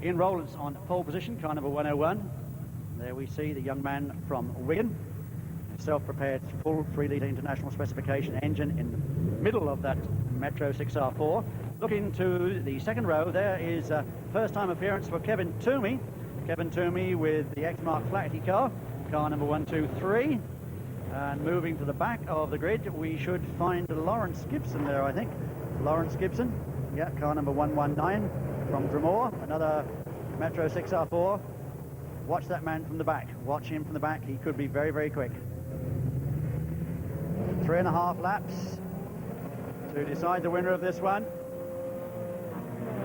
Ian Rowlance on pole position, car number 101. There we see the young man from Wigan, self-prepared full 3-litre international specification engine in the middle of that Metro 6R4. Looking to the second row, there is a first-time appearance for Kevin Toomey. Kevin Toomey with the X-Mark Flaherty car number 123. And moving to the back of the grid, we should find Lawrence Gibson there, I think. Lawrence Gibson, yeah, car number 119 from Drumore, another Metro 6R4. Watch that man from the back. Watch him from the back. He could be very, very quick. 3.5 laps to decide the winner of this one.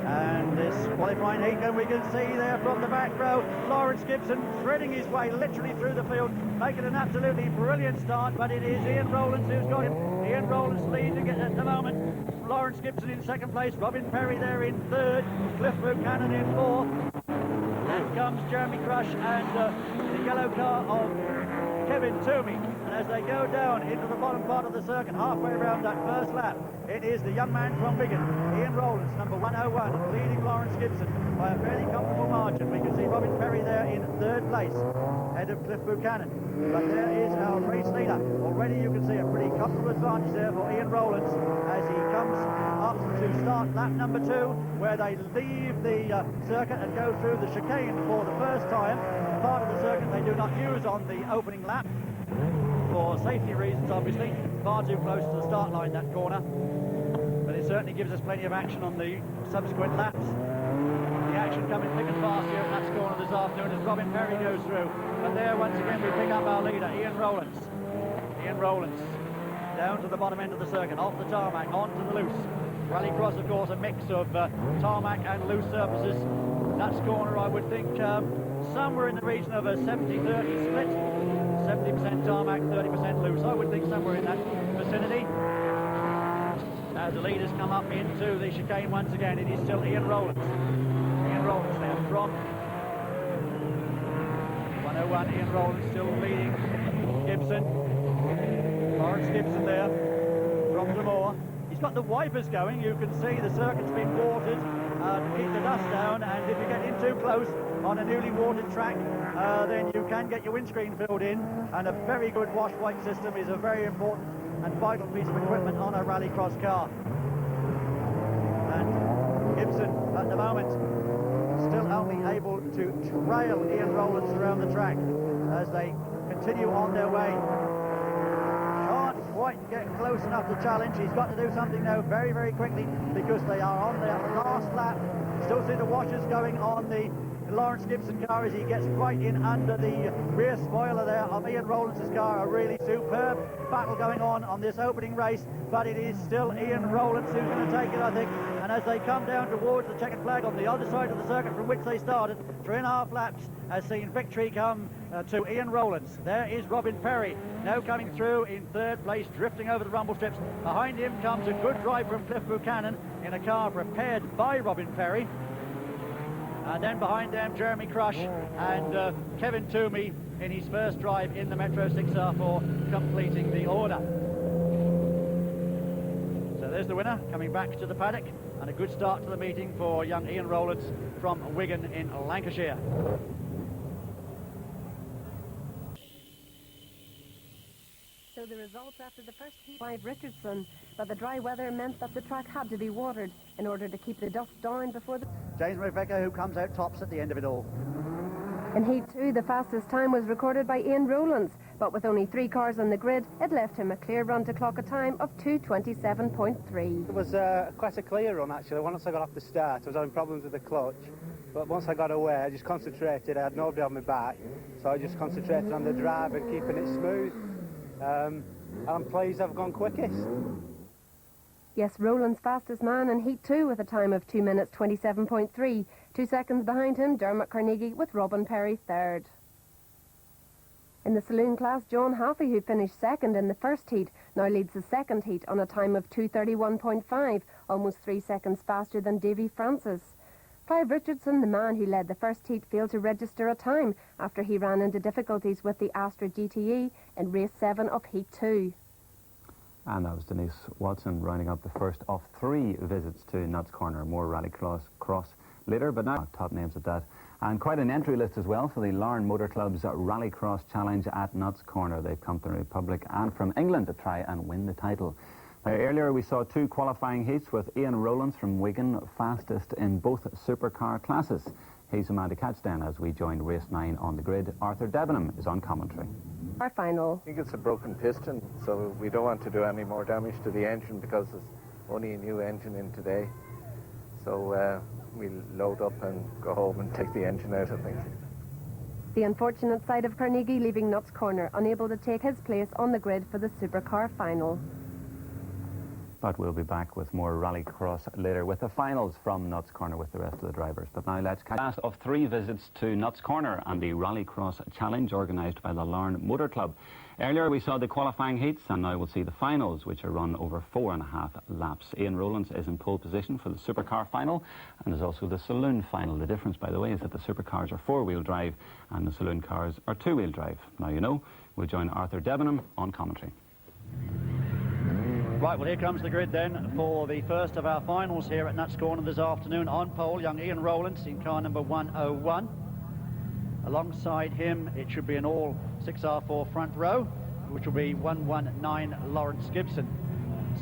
And this qualifying heat, and we can see there from the back row, Lawrence Gibson threading his way literally through the field, making an absolutely brilliant start, but it is Ian Rowlance who's got him. Ian Rowlance leading it at the moment. Lawrence Gibson in second place, Robin Perry there in third, Cliff Buchanan in fourth. Then comes Jeremy Crush and the yellow car of Kevin Toomey. And as they go down into the bottom part of the circuit, halfway around that first lap, it is the young man from Wigan, Ian Rowlance, number 101, leading Lawrence Gibson by a fairly comfortable margin. We can see Robin Perry there in third place, ahead of Cliff Buchanan. But there is our race leader. Already you can see a pretty comfortable advantage there for Ian Rowlance as he comes up to start lap number 2, where they leave the circuit and go through the chicane for the first time. Part of the circuit they do not use on the opening lap, for safety reasons obviously, far too close to the start line, that corner. But it certainly gives us plenty of action on the subsequent laps. The action coming thick and fast here in that corner this afternoon as Robin Perry goes through. But there once again we pick up our leader, Ian Rowlance. Ian Rowlance down to the bottom end of the circuit, off the tarmac, onto the loose. Rallycross, of course, a mix of tarmac and loose surfaces. That's corner, I would think, somewhere in the region of a 70-30 split. 70% tarmac, 30% loose. I would think somewhere in that vicinity. As the leaders come up into the chicane once again, it is still Ian Rowlance. Ian Rowlance there from 101. Ian Rowlance still leading Gibson. Lawrence Gibson there from Drumore. He's got the wipers going. You can see the circuit's been watered to keep the dust down, and if you get in too close on a newly watered track, then you can get your windscreen filled in, and a very good wash wipe system is a very important and vital piece of equipment on a rallycross car. And Gibson at the moment still only able to trail Ian Rowlance around the track as they continue on their way. Can't quite get close enough to challenge. He's got to do something now very, very quickly because they are on their last lap. Still see the washers going on the Lawrence Gibson car as he gets right in under the rear spoiler there of Ian Rowlance's car. A really superb battle going on this opening race, but it is still Ian Rowlance who's going to take it, I think. And as they come down towards the checkered flag on the other side of the circuit from which they started, 3.5 laps has seen victory come to Ian Rowlance. There is Robin Perry now coming through in third place, drifting over the rumble strips. Behind him comes a good drive from Cliff Buchanan in a car prepared by Robin Perry. And then behind them, Jeremy Crush and Kevin Toomey in his first drive in the Metro 6R4, completing the order. So there's the winner coming back to the paddock, and a good start to the meeting for young Ian Rowlance from Wigan in Lancashire. So the results after the first heat, Clive Richardson, but the dry weather meant that the track had to be watered in order to keep the dust down before the... James Rebecca, who comes out tops at the end of it all. In Heat 2, the fastest time was recorded by Ian Rowlance, but with only 3 cars on the grid, it left him a clear run to clock a time of 2:27.3. It was quite a clear run, actually. Once I got off the start, I was having problems with the clutch, but once I got away, I just concentrated. I had nobody on my back, so I just concentrated on the drive and keeping it smooth. I'm pleased I've gone quickest. Yes, Rowland's fastest man in Heat 2 with a time of 2 minutes 27.3. 2 seconds behind him, Dermot Carnegie with Robin Perry third. In the saloon class, John Halfey, who finished second in the first heat, now leads the second heat on a time of 2:31.5, almost 3 seconds faster than Davy Francis. Clive Richardson, the man who led the first heat, failed to register a time after he ran into difficulties with the Astra GTE in race 7 of Heat 2. And that was Denise Watson rounding up the first of 3 visits to Nuts Corner. More Rallycross later, but now top names at that. And quite an entry list as well for the Larne Motor Club's Rallycross Challenge at Notts Corner. They've come from the Republic and from England to try and win the title. Now, earlier we saw 2 qualifying heats with Ian Rowlance from Wigan fastest in both supercar classes. He's the man to catch then as we join race 9 on the grid. Arthur Debenham is on commentary. Our final. I think it's a broken piston, so we don't want to do any more damage to the engine because there's only a new engine in today. So we'll load up and go home and take the engine out, I think. The unfortunate side of Carnegie leaving Notts Corner, unable to take his place on the grid for the supercar final. But we'll be back with more Rallycross later with the finals from Notts Corner with the rest of the drivers. But now let's catch last of 3 visits to Notts Corner and the Rallycross Challenge organised by the Larne Motor Club. Earlier we saw the qualifying heats, and now we'll see the finals, which are run over 4.5 laps. Ian Rowlance is in pole position for the supercar final, and there's also the saloon final. The difference, by the way, is that the supercars are 4-wheel drive and the saloon cars are 2-wheel drive. Now you know. We'll join Arthur Debenham on commentary. Right, well, here comes the grid then for the first of our finals here at Notts Corner this afternoon. On pole, young Ian Rowlance in car number 101. Alongside him, it should be an all 6R4 front row, which will be 119 Lawrence Gibson.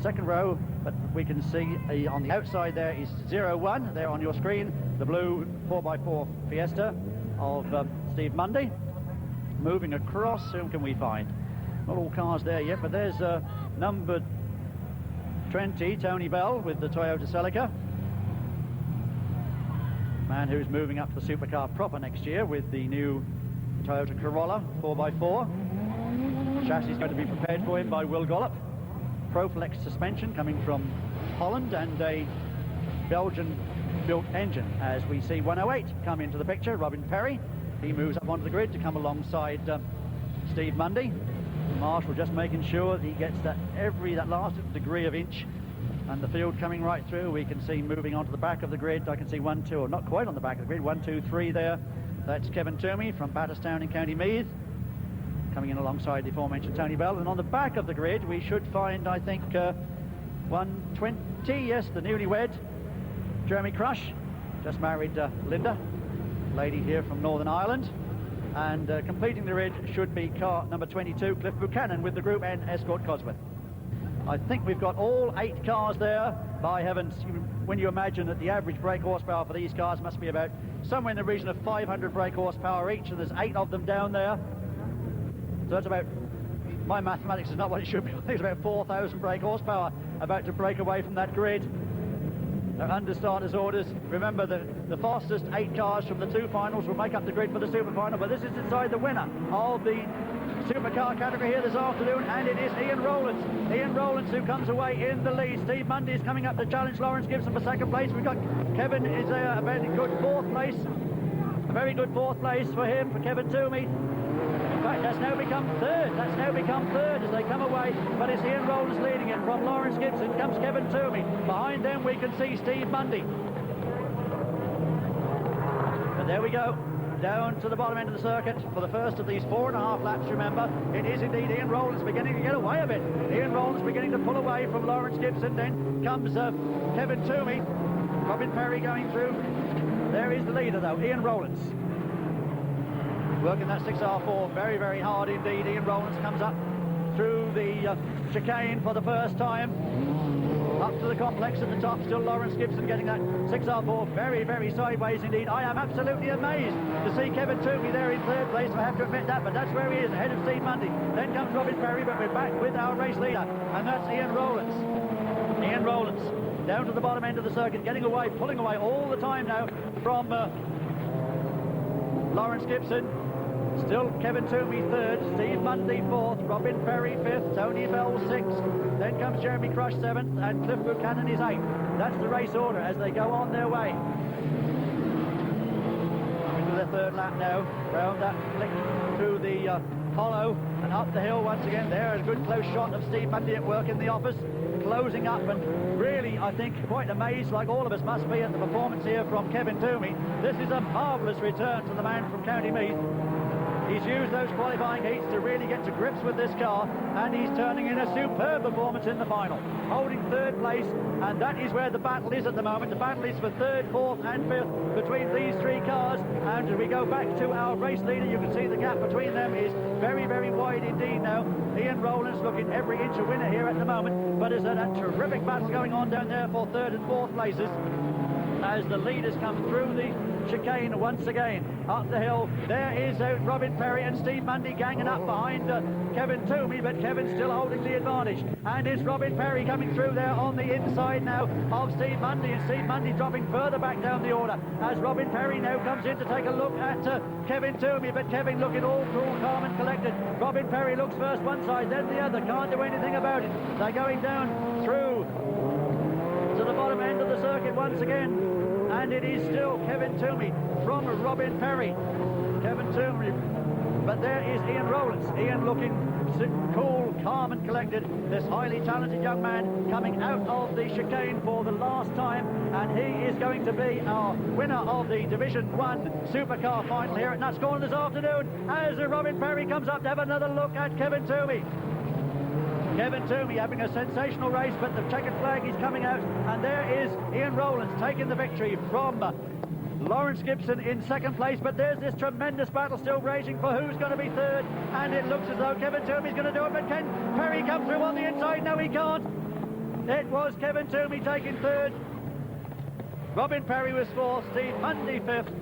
Second row, but we can see on the outside there is 01 there on your screen, the blue 4x4 Fiesta of Steve Mundy. Moving across, whom can we find? Not all cars there yet, but there's number 20, Tony Bell with the Toyota Celica. Man who's moving up to the supercar proper next year with the new Toyota Corolla 4x4. Chassis is going to be prepared for him by Will Gollop. Proflex suspension coming from Holland and a Belgian-built engine. As we see 108 come into the picture, Robin Perry. He moves up onto the grid to come alongside Steve Mundy. Marshall just making sure that he gets that last degree of inch, and the field coming right through. We can see moving onto the back of the grid. I can see 1, 2, or not quite on the back of the grid, 1, 2, 3 there. That's Kevin Toomey from Batterstown in County Meath, coming in alongside the aforementioned Tony Bell. And on the back of the grid we should find, I think, 120, yes, the newlywed Jeremy Crush, just married Linda, lady here from Northern Ireland. And completing the grid should be car number 22, Cliff Buchanan, with the Group N Escort Cosworth. I think we've got all 8 cars there. By heavens, when you imagine that the average brake horsepower for these cars must be about somewhere in the region of 500 brake horsepower each, and there's 8 of them down there. So that's about, my mathematics is not what it should be, I think it's about 4,000 brake horsepower about to break away from that grid. They're under starters orders. Remember, the fastest 8 cars from the 2 finals will make up the grid for the super final, but this is inside the winner of the supercar category here this afternoon, and it is Ian Rowlance. Ian Rowlance who comes away in the lead. Steve Mundy is coming up to challenge Lawrence Gibson for second place. We've got Kevin is a very good 4th place. A very good 4th place for him, for Kevin Toomey. In fact, that's now become 3rd. That's now become 3rd as they come away. But it's Ian Rowlance leading it. From Lawrence Gibson comes Kevin Toomey. Behind them we can see Steve Mundy. And there we go. Down to the bottom end of the circuit for the first of these 4.5 laps, remember. It is indeed Ian Rowlance beginning to get away a bit. Ian Rowlance beginning to pull away from Lawrence Gibson. Then comes Kevin Toomey. Robin Perry going through. There is the leader though, Ian Rowlance. Working that 6R4 very, very hard indeed. Ian Rowlance comes up through the chicane for the first time. Up to the complex at the top, still Lawrence Gibson getting that 6R4 very, very sideways indeed. I am absolutely amazed to see Kevin Toomey there in 3rd place, I have to admit that, but that's where he is, ahead of Steve Mundy. Then comes Robin Perry, but we're back with our race leader, and that's Ian Rowlance. Ian Rowlance, down to the bottom end of the circuit, getting away, pulling away all the time now from Lawrence Gibson. Still Kevin Toomey 3rd, Steve Mundy 4th, Robin Perry 5th, Tony Bell 6th, then comes Jeremy Crush 7th, and Cliff Buchanan is 8th. That's the race order as they go on their way. Into their 3rd lap now, round that flick through the hollow and up the hill once again. There is a good close shot of Steve Mundy at work in the office, closing up, and really, I think, quite amazed, like all of us must be, at the performance here from Kevin Toomey. This is a marvellous return to the man from County Meath. He's used those qualifying heats to really get to grips with this car, and he's turning in a superb performance in the final, holding third place, and that is where the battle is at the moment. The battle is for third, fourth and fifth between these three cars, and as we go back to our race leader, you can see the gap between them is very, very wide indeed now. Ian Rowlance looking every inch a winner here at the moment, but there's a terrific battle going on down there for third and fourth places as the leaders come through the chicane once again. Up the hill, there is Robin Perry and Steve Mundy ganging up behind Kevin Toomey, but Kevin's still holding the advantage. And it's Robin Perry coming through there on the inside now of Steve Mundy, and Steve Mundy dropping further back down the order as Robin Perry now comes in to take a look at Kevin Toomey, but Kevin looking all cool, calm and collected. Robin Perry looks first one side, then the other, can't do anything about it. They're going down through to the bottom end of the circuit once again, and it is still Kevin Toomey from Robin Perry. Kevin Toomey, but there is Ian Rowlance. Ian looking cool, calm and collected. This highly talented young man coming out of the chicane for the last time, and he is going to be our winner of the Division 1 Supercar final here at Nuts Corner this afternoon as Robin Perry comes up to have another look at Kevin Toomey. Kevin Toomey having a sensational race, but the checkered flag is coming out, and there is Ian Rowlance taking the victory from Lawrence Gibson in second place, but there's this tremendous battle still raging for who's going to be third, and it looks as though Kevin Toomey's going to do it, but can Perry come through on the inside? No, he can't. It was Kevin Toomey taking third. Robin Perry was fourth, Steve Mundy fifth,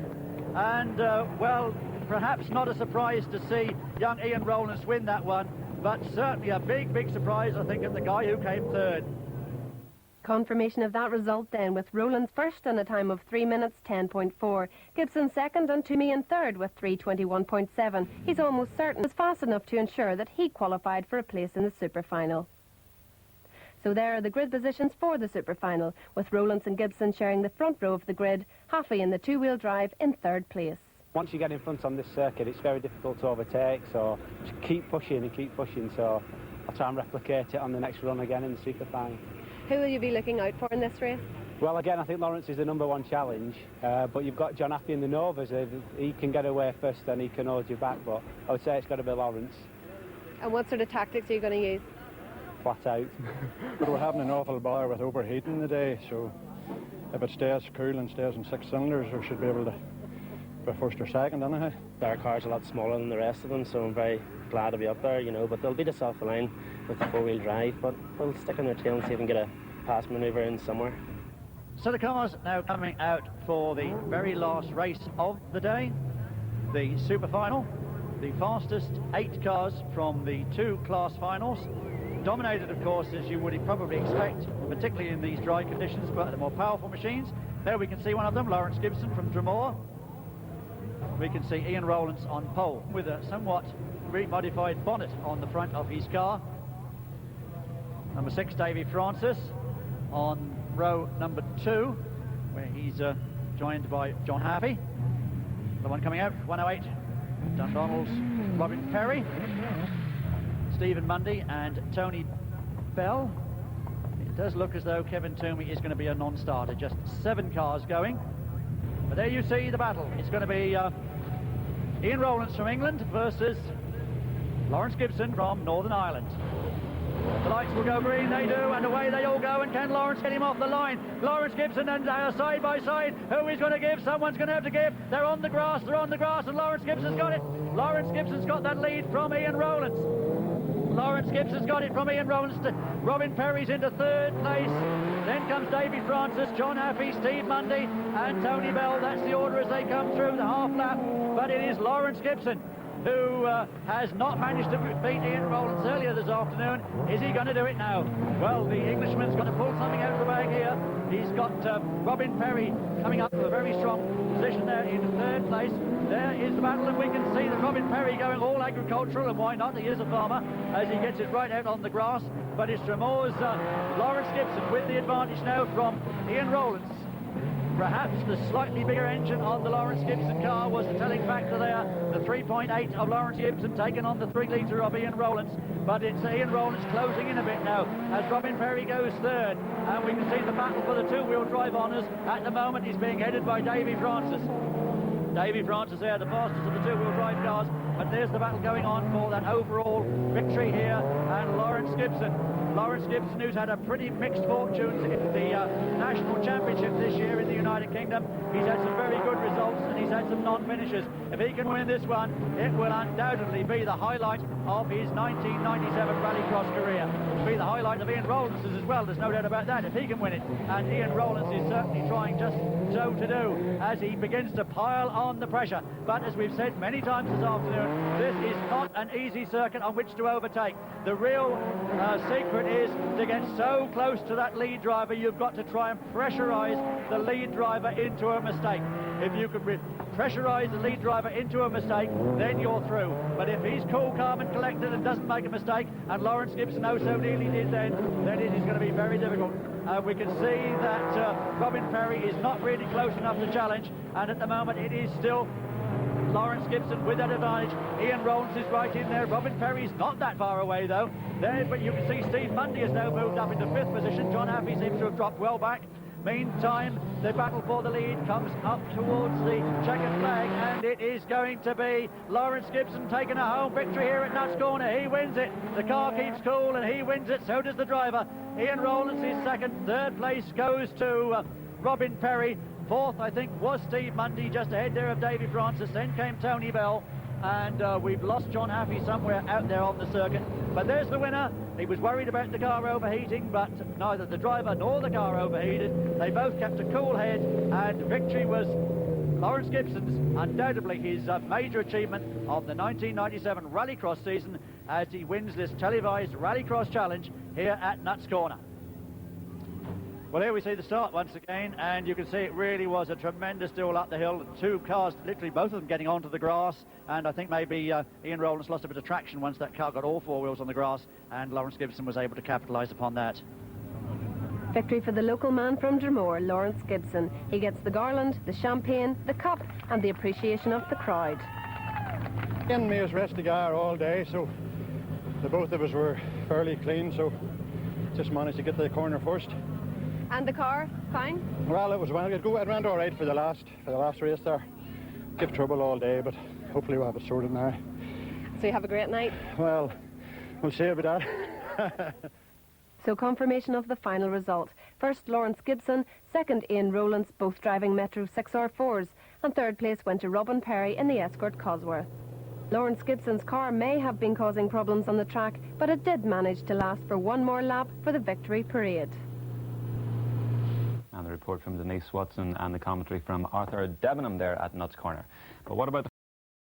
and, well, perhaps not a surprise to see young Ian Rowlance win that one, but certainly a big, big surprise, I think, of the guy who came third. Confirmation of that result then, with Rowlance first in a time of 3 minutes 10.4, Gibson second and Toomey in third with 3:21.7. He's almost certain was fast enough to ensure that he qualified for a place in the super final. So there are the grid positions for the super final, with Rowlance and Gibson sharing the front row of the grid, Halfley in the two-wheel drive in third place. Once you get in front on this circuit, it's very difficult to overtake, so just keep pushing and keep pushing, so I'll try and replicate it on the next run again in the super final. Who will you be looking out for in this race? Well, again, I think Lawrence is the #1 challenge, but you've got John Happy in the Novas. If he can get away first, then he can hold you back, but I would say it's got to be Lawrence. And what sort of tactics are you going to use? Flat out. But we're having an awful bar with overheating today, so if it stays cool and stays in 6 cylinders, we should be able to be first or second anyhow. Our car's a lot smaller than the rest of them, so I'm very glad to be up there, you know, but they'll beat us off the line with the four-wheel drive, but we'll stick on their tail and see if we can get a pass manoeuvre in somewhere. So the cars now coming out for the very last race of the day, the super final. The fastest 8 cars from the 2 class finals, dominated, of course, as you would probably expect, particularly in these dry conditions, but the more powerful machines. There we can see one of them, Lawrence Gibson from Dromore. We can see Ian Rowlance on pole with a somewhat remodified bonnet on the front of his car. Number 6, Davy Francis on row number 2, where he's joined by John Harvey. The one coming out, 108, Dundonald's Robin Perry, Stephen Mundy and Tony Bell. It does look as though Kevin Toomey is going to be a non-starter, just 7 cars going. But there you see the battle. It's going to be Ian Rowlance from England versus Lawrence Gibson from Northern Ireland. The lights will go green, they do, and away they all go, and can Lawrence get him off the line? Lawrence Gibson and side by side, who is going to give? Someone's going to have to give. They're on the grass, and Lawrence Gibson's got it. Lawrence Gibson's got that lead from Ian Rowlance. Lawrence Gibson's got it from Ian Rowlance. Robin Perry's into 3rd place. Then comes Davy Francis, John Haffey, Steve Mundy and Tony Bell. That's the order as they come through the half lap. But it is Lawrence Gibson who has not managed to beat Ian Rowlance earlier this afternoon. Is he going to do it now? Well, the Englishman's going to pull something out of the bag here. He's got Robin Perry coming up with a very strong position there in 3rd place. There is the battle, and we can see that Robin Perry going all agricultural, and why not? He is a farmer, as he gets it right out on the grass. But it's Tremore's Lawrence Gibson with the advantage now from Ian Rowlance. Perhaps the slightly bigger engine on the Lawrence Gibson car was the telling factor there. The 3.8 of Lawrence Gibson taken on the 3-litre of Ian Rowlance. But it's Ian Rowlance closing in a bit now as Robin Perry goes 3rd. And we can see the battle for the 2-wheel drive honours. At the moment, he's being headed by Davy Francis. Davy Francis there, the fastest of the 2-wheel drive cars, but there's the battle going on for that overall victory here. And Lawrence Gibson, who's had a pretty mixed fortunes in the National Championship this year in the United Kingdom. He's had some very good results and he's had some non-finishes. If he can win this one, it will undoubtedly be the highlight of his 1997 Rallycross career. It will be the highlight of Ian Rowlance's as well, there's no doubt about that, if he can win it. And Ian Rowlance is certainly trying just so to do as he begins to pile on the pressure. But as we've said many times this afternoon, this is not an easy circuit on which to overtake. The real secret is to get so close to that lead driver, you've got to try and pressurise the lead driver into a mistake. If you can pressurize the lead driver into a mistake, then you're through. But if he's cool, calm and collected and doesn't make a mistake, and Lawrence Gibson so nearly did then it is going to be very difficult. We can see that Robin Perry is not really close enough to challenge, and at the moment it is still Lawrence Gibson with that advantage. Ian Rowlance is right in there. Robin Perry's not that far away though. But you can see Steve Mundy has now moved up into 5th position. John Haffey seems to have dropped well back. Meantime, the battle for the lead comes up towards the checkered flag, and it is going to be Lawrence Gibson taking a home victory here at Nuts Corner. He wins it. The car keeps cool, and he wins it. So does the driver. Ian Rowlance is second. Third place goes to Robin Perry. Fourth, I think, was Steve Mundy, just ahead there of Davy Francis. Then came Tony Bell, and we've lost John Haffey somewhere out there on the circuit. But there's the winner. He was worried about the car overheating, but neither the driver nor the car overheated. They both kept a cool head, and victory was Lawrence Gibson's, undoubtedly his major achievement of the 1997 Rallycross season, as he wins this televised Rallycross challenge here at Nuts Corner. Well, here we see the start once again, and you can see it really was a tremendous duel up the hill. Two cars, literally both of them getting onto the grass, and I think maybe Ian Rowlance lost a bit of traction once that car got all four wheels on the grass, and Lawrence Gibson was able to capitalise upon that. Victory for the local man from Dromore, Lawrence Gibson. He gets the garland, the champagne, the cup, and the appreciation of the crowd. Ian made us rest the car all day, so the both of us were fairly clean, so just managed to get to the corner first. And the car, fine? Well, it went all right for the last race there. Give trouble all day, but hopefully we'll have it sorted now. So you have a great night? Well, we'll see about that. So confirmation of the final result. First, Lawrence Gibson. Second, Ian Rowlance, both driving Metro 6R4s. And third place went to Robin Perry in the Escort Cosworth. Lawrence Gibson's car may have been causing problems on the track, but it did manage to last for one more lap for the victory parade. And the report from Denise Watson and the commentary from Arthur Debenham there at Nuts Corner. But what about the